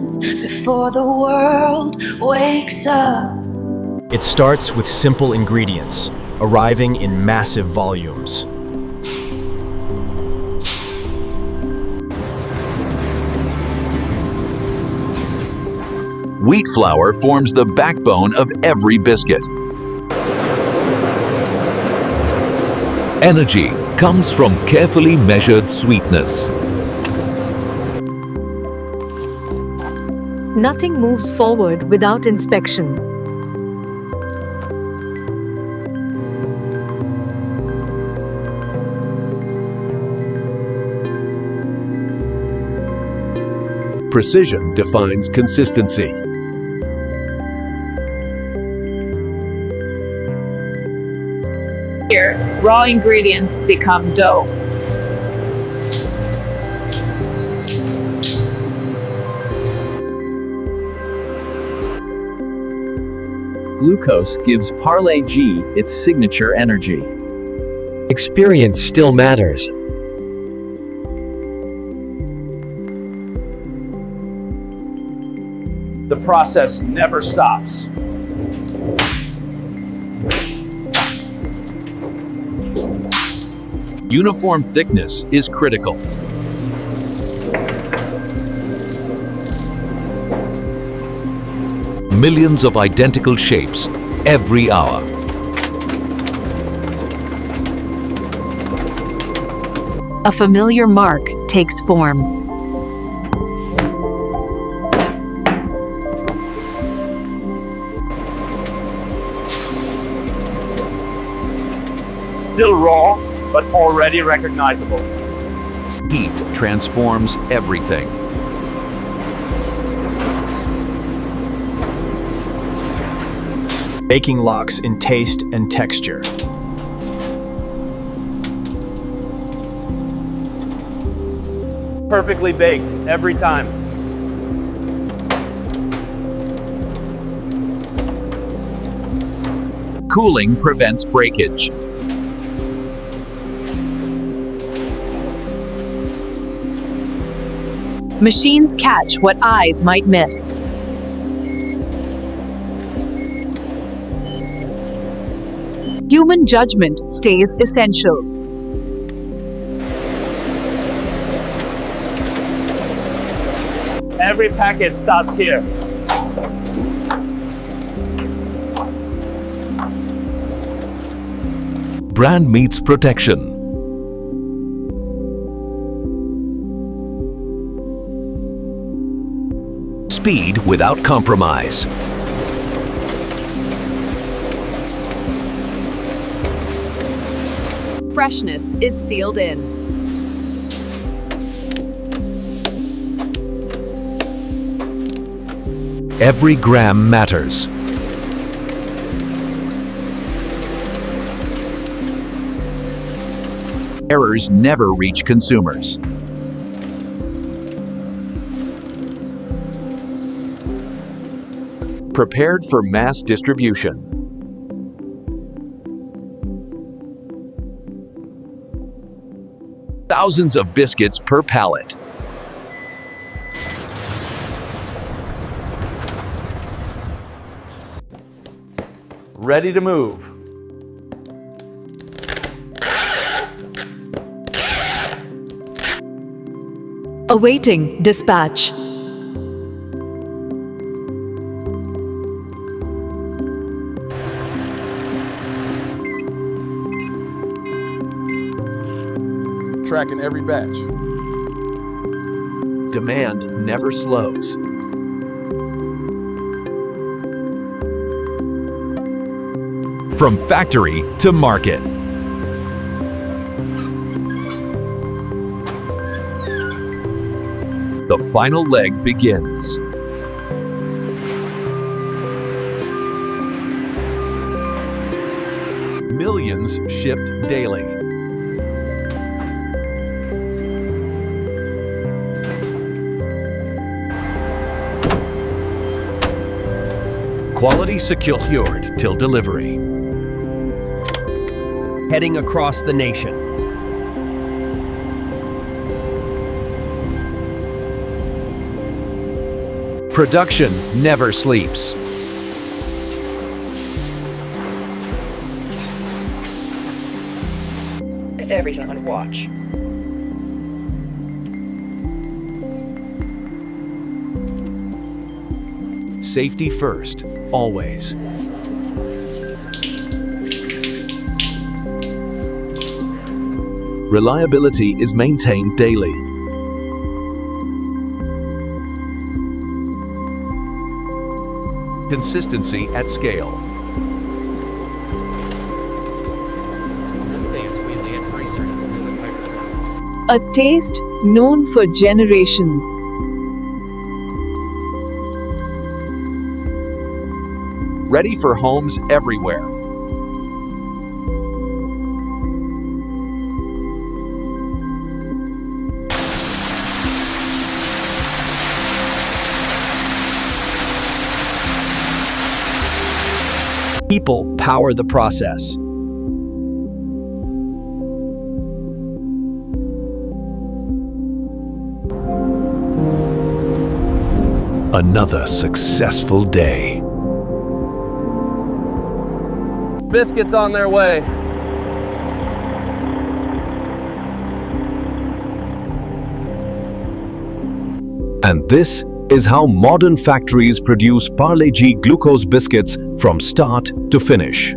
seconds before the world wakes up. It starts with simple ingredients, arriving in massive volumes. Wheat flour forms the backbone of every biscuit. Energy comes from carefully measured sweetness. Nothing moves forward without inspection. Precision defines consistency. Here, raw ingredients become dough. Glucose gives Parle-G its signature energy. Experience still matters. The process never stops. Uniform thickness is critical. Millions of identical shapes every hour. A familiar mark takes form. Still raw, but already recognizable. Heat transforms everything. Baking locks in taste and texture. Perfectly baked every time. Cooling prevents breakage. Machines catch what eyes might miss. Human judgment stays essential. Every packet starts here. Brand meets protection. Speed without compromise. Freshness is sealed in. Every gram matters. Errors never reach consumers. Prepared for mass distribution. Thousands of biscuits per pallet. Ready to move. Awaiting dispatch. Tracking every batch. Demand never slows. From factory to market. The final leg begins. Millions shipped daily. Quality secured till delivery. Heading across the nation. Production never sleeps. It's everything on watch. Safety first, always. Reliability is maintained daily. Consistency at scale. A taste known for generations. Ready for homes everywhere. People power the process. Another successful day. Biscuits on their way. And this is how modern factories produce Parle-G glucose biscuits from start to finish.